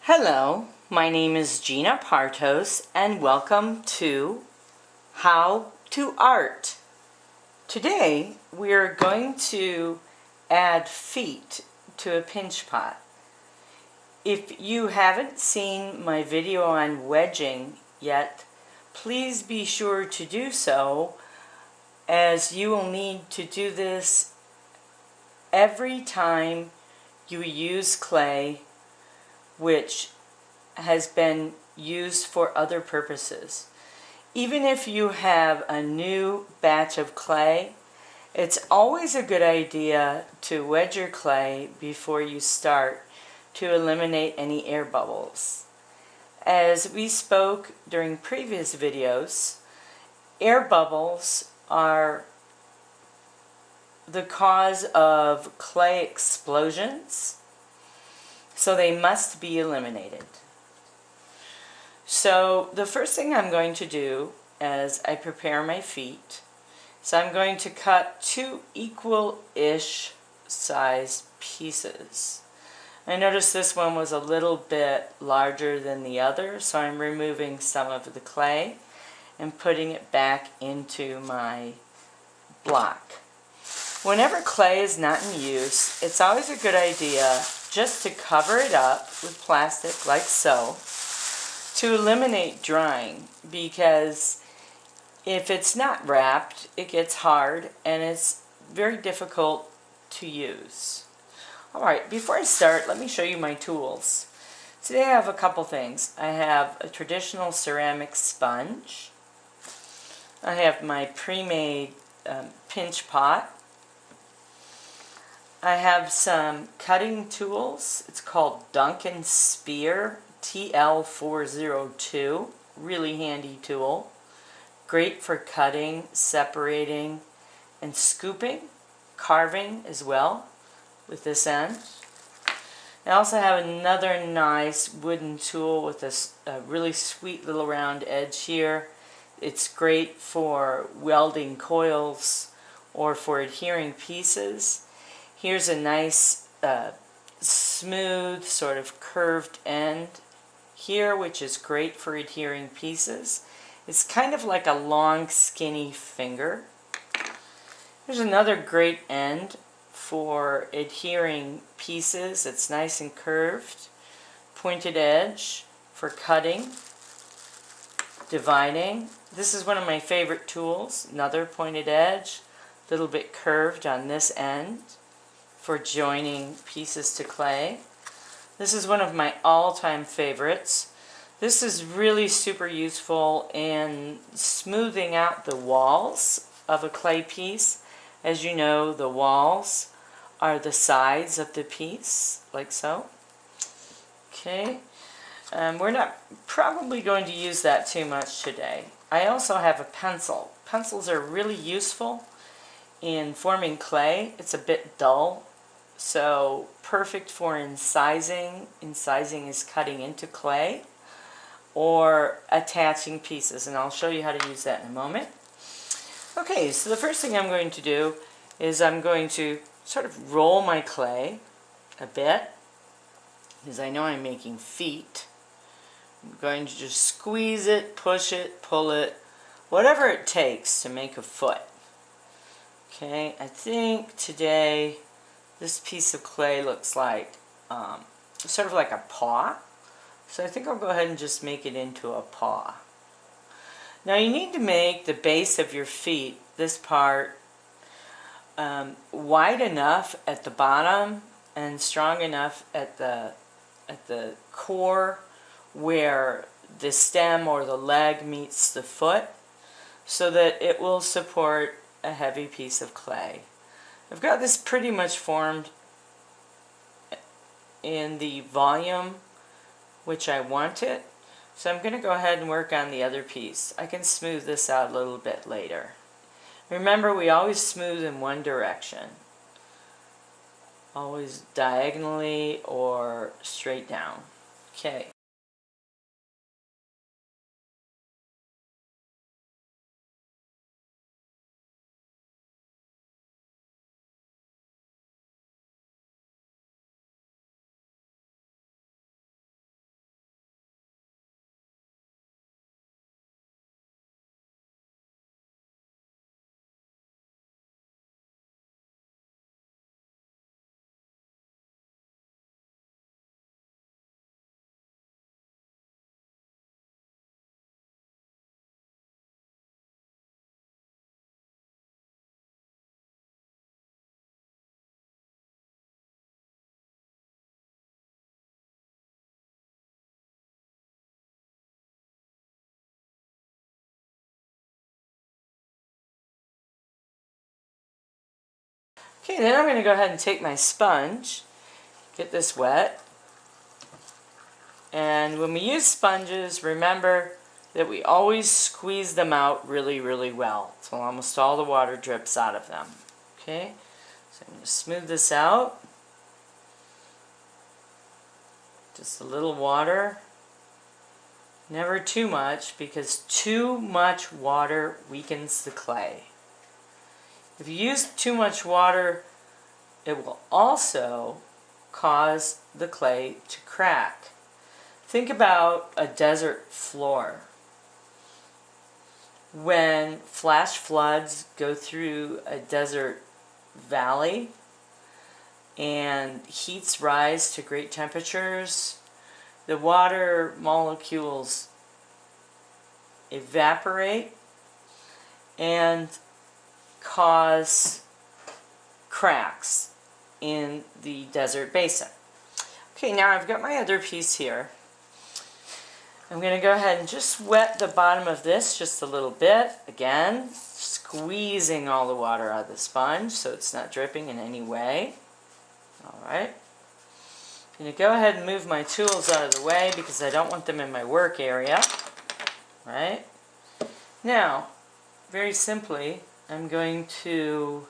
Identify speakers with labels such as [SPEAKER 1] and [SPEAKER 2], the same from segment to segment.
[SPEAKER 1] Hello, my name is Gina Partos and welcome to How to Art. Today we are going to add feet to a pinch pot. If you haven't seen my video on wedging yet, please be sure to do so, as you will need to do this every time you use clay which has been used for other purposes. Even if you have a new batch of clay, it's always a good idea to wedge your clay before you start to eliminate any air bubbles. As we spoke during previous videos, air bubbles are the cause of clay explosions, so they must be eliminated. So the first thing I'm going to do as I prepare my feet, so I'm going to cut two equal-ish sized pieces. I noticed this one was a little bit larger than the other, so I'm removing some of the clay and putting it back into my block. Whenever clay is not in use, it's always a good idea just to cover it up with plastic like so to eliminate drying, because if it's not wrapped, it gets hard and it's very difficult to use. Alright, before I start, let me show you my tools. Today I have a couple things. I have a traditional ceramic sponge. I have my pre-made pinch pot. I have some cutting tools. It's called Duncan Spear TL402. Really handy tool. Great for cutting, separating, and scooping. Carving as well with this end. I also have another nice wooden tool with a really sweet little round edge here. It's great for welding coils or for adhering pieces. Here's a nice smooth sort of curved end here, which is great for adhering pieces. It's kind of like a long skinny finger. There's another great end for adhering pieces. It's nice and curved. Pointed edge for cutting, dividing. This is one of my favorite tools. Another pointed edge, a little bit curved on this end for joining pieces to clay. This is one of my all-time favorites. This is really super useful in smoothing out the walls of a clay piece. As you know, the walls are the sides of the piece, like so. Okay, we're not probably going to use that too much today. I also have a pencil. Pencils are really useful in forming clay. It's a bit dull, so perfect for incising. Incising is cutting into clay or attaching pieces, and I'll show you how to use that in a moment. Okay, so the first thing I'm going to do is I'm going to sort of roll my clay a bit, because I know I'm making feet. I'm going to just squeeze it, push it, pull it, whatever it takes to make a foot. Okay, I think today this piece of clay looks like sort of like a paw, so I think I'll go ahead and just make it into a paw. Now you need to make the base of your feet, this part, wide enough at the bottom and strong enough at the core where the stem or the leg meets the foot, so that it will support a heavy piece of clay. I've got this pretty much formed in the volume which I want it, so I'm going to go ahead and work on the other piece. I can smooth this out a little bit later. Remember, we always smooth in one direction. Always diagonally or straight down. Okay. Okay, then I'm going to go ahead and take my sponge, get this wet, and when we use sponges, remember that we always squeeze them out really, really well, so almost all the water drips out of them. Okay, so I'm going to smooth this out. Just a little water. Never too much, because too much water weakens the clay. If you use too much water, it will also cause the clay to crack. Think about a desert floor. When flash floods go through a desert valley and heats rise to great temperatures, the water molecules evaporate and cause cracks in the desert basin. Okay, now I've got my other piece here. I'm going to go ahead and just wet the bottom of this just a little bit. Again, squeezing all the water out of the sponge so it's not dripping in any way. Alright. I'm going to go ahead and move my tools out of the way because I don't want them in my work area. Right? Now, very simply, I'm going to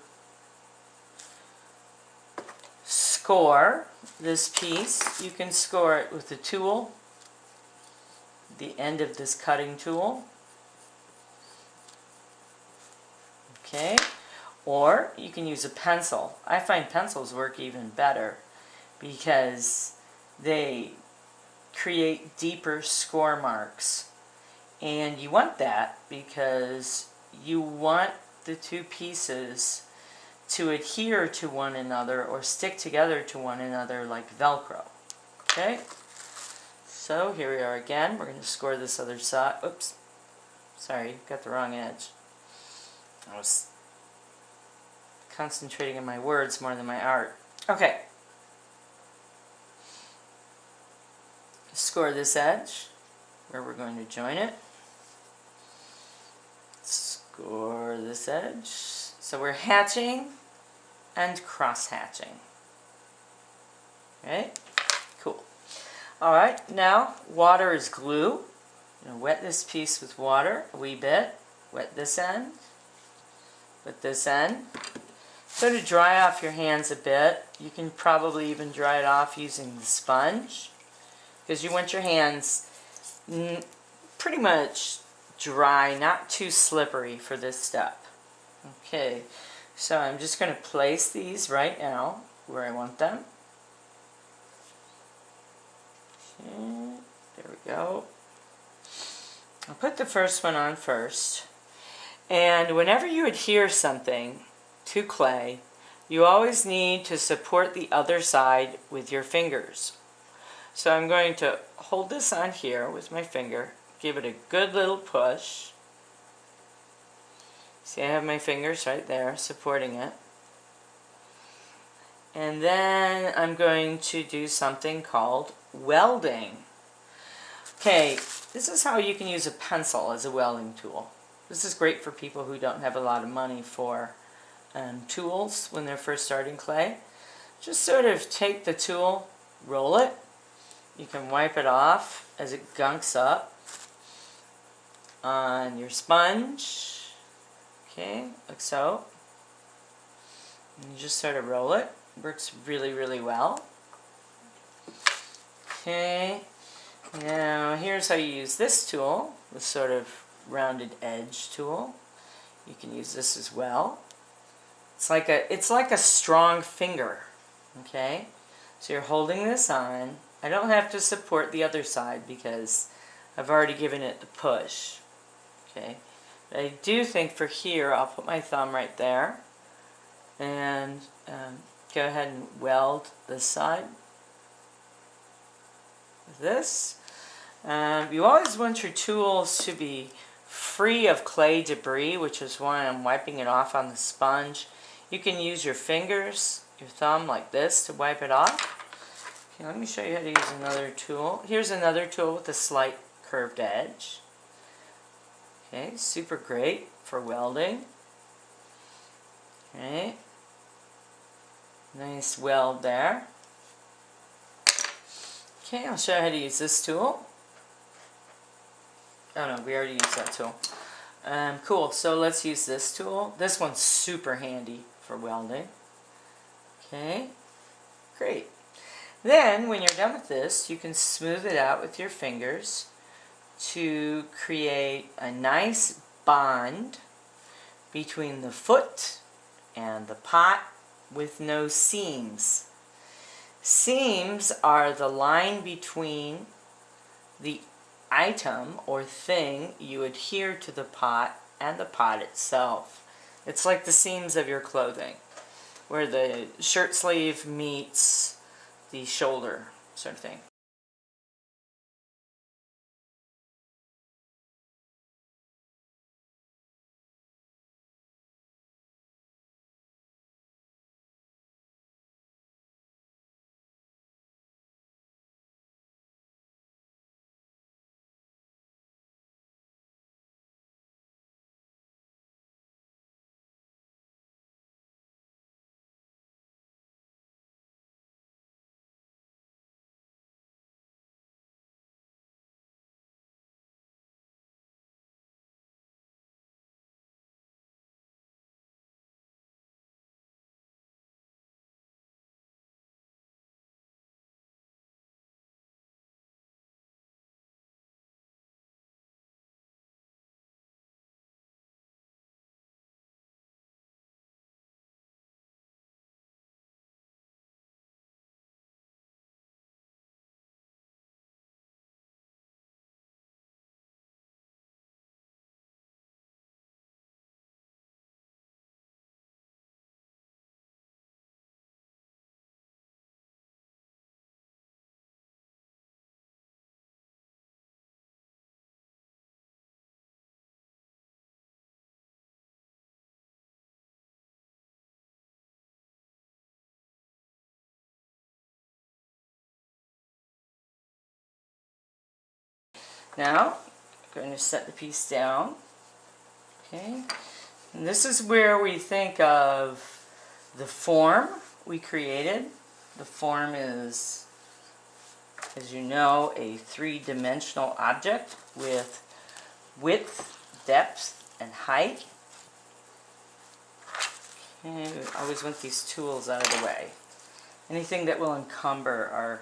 [SPEAKER 1] score this piece. You can score it with a tool, the end of this cutting tool. Okay? Or you can use a pencil. I find pencils work even better because they create deeper score marks. And you want that because you want the two pieces to adhere to one another or stick together to one another like Velcro. Okay? So here we are again. We're going to score this other side. Oops. Sorry, got the wrong edge. I was concentrating on my words more than my art. Okay. Score this edge where we're going to join it. Score this edge. So we're hatching and cross hatching. Okay? Cool. Alright, now water is glue. I'm going to wet this piece with water a wee bit. Wet this end. Wet this end. So to dry off your hands a bit, you can probably even dry it off using the sponge, because you want your hands pretty much dry, not too slippery for this step. Okay, so I'm just going to place these right now where I want them. Okay, there we go. I'll put the first one on first. And whenever you adhere something to clay, you always need to support the other side with your fingers. So I'm going to hold this on here with my finger, give it a good little push. See, I have my fingers right there supporting it. And then I'm going to do something called welding. Okay, this is how you can use a pencil as a welding tool. This is great for people who don't have a lot of money for tools when they're first starting clay. Just sort of take the tool, roll it. You can wipe it off as it gunks up on your sponge. Okay, like so. And you just sort of roll it. Works really, really well. Okay, now here's how you use this tool, this sort of rounded edge tool. You can use this as well. It's like a strong finger. Okay, so you're holding this on. I don't have to support the other side because I've already given it the push. Okay, but I do think for here I'll put my thumb right there and go ahead and weld this side with this. You always want your tools to be free of clay debris, which is why I'm wiping it off on the sponge. You can use your fingers, your thumb like this to wipe it off. Okay, let me show you how to use another tool. Here's another tool with a slight curved edge. Okay, super great for welding. Okay. Nice weld there. Okay, I'll show you how to use this tool. Oh no, we already used that tool. Cool, so let's use this tool. This one's super handy for welding. Okay, great. Then, when you're done with this, you can smooth it out with your fingers to create a nice bond between the foot and the pot with no seams. Seams are the line between the item or thing you adhere to the pot and the pot itself. It's like the seams of your clothing, where the shirt sleeve meets the shoulder, sort of thing. Now, I'm going to set the piece down. Okay, and this is where we think of the form we created. The form is, as you know, a three-dimensional object with width, depth, and height. Okay, we always want these tools out of the way. Anything that will encumber our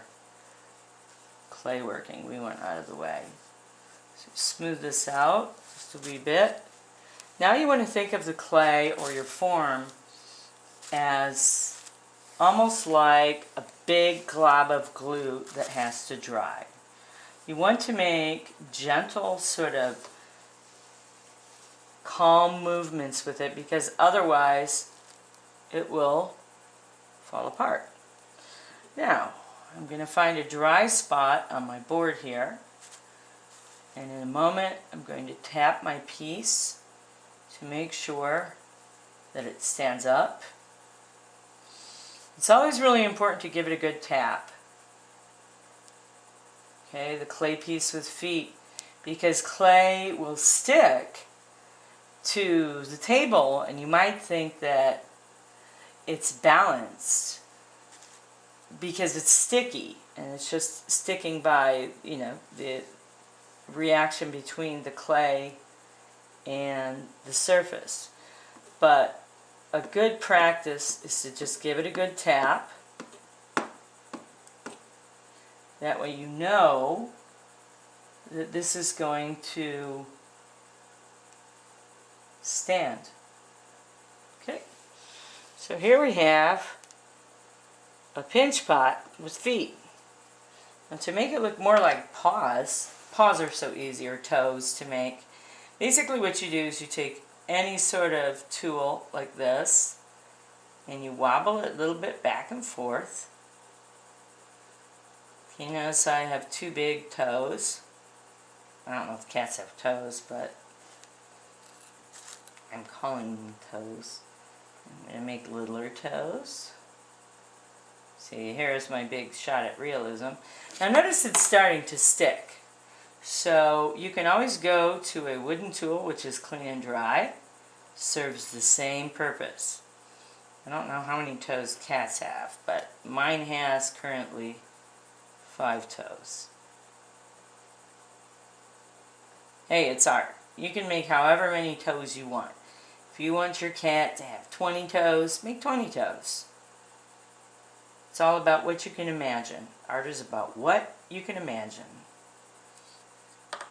[SPEAKER 1] clay working, we want out of the way. So smooth this out just a wee bit. Now you want to think of the clay or your form as almost like a big glob of glue that has to dry. You want to make gentle, sort of calm movements with it, because otherwise it will fall apart. Now, I'm going to find a dry spot on my board here, and in a moment I'm going to tap my piece to make sure that it stands up. It's always really important to give it a good tap. Okay, the clay piece with feet, because clay will stick to the table and you might think that it's balanced because it's sticky and it's just sticking by, you know, the reaction between the clay and the surface. But a good practice is to just give it a good tap. That way you know that this is going to stand. Okay, so here we have a pinch pot with feet. And to make it look more like paws are so easy, or toes to make. Basically what you do is you take any sort of tool like this and you wobble it a little bit back and forth. You notice I have two big toes. I don't know if cats have toes, but I'm calling them toes. I'm going to make littler toes. See, here's my big shot at realism. Now notice it's starting to stick. So you can always go to a wooden tool which is clean and dry. Serves the same purpose. I don't know how many toes cats have, but mine has currently 5 toes. Hey, it's art. You can make however many toes you want. If you want your cat to have 20 toes, make 20 toes. It's all about what you can imagine. Art is about what you can imagine.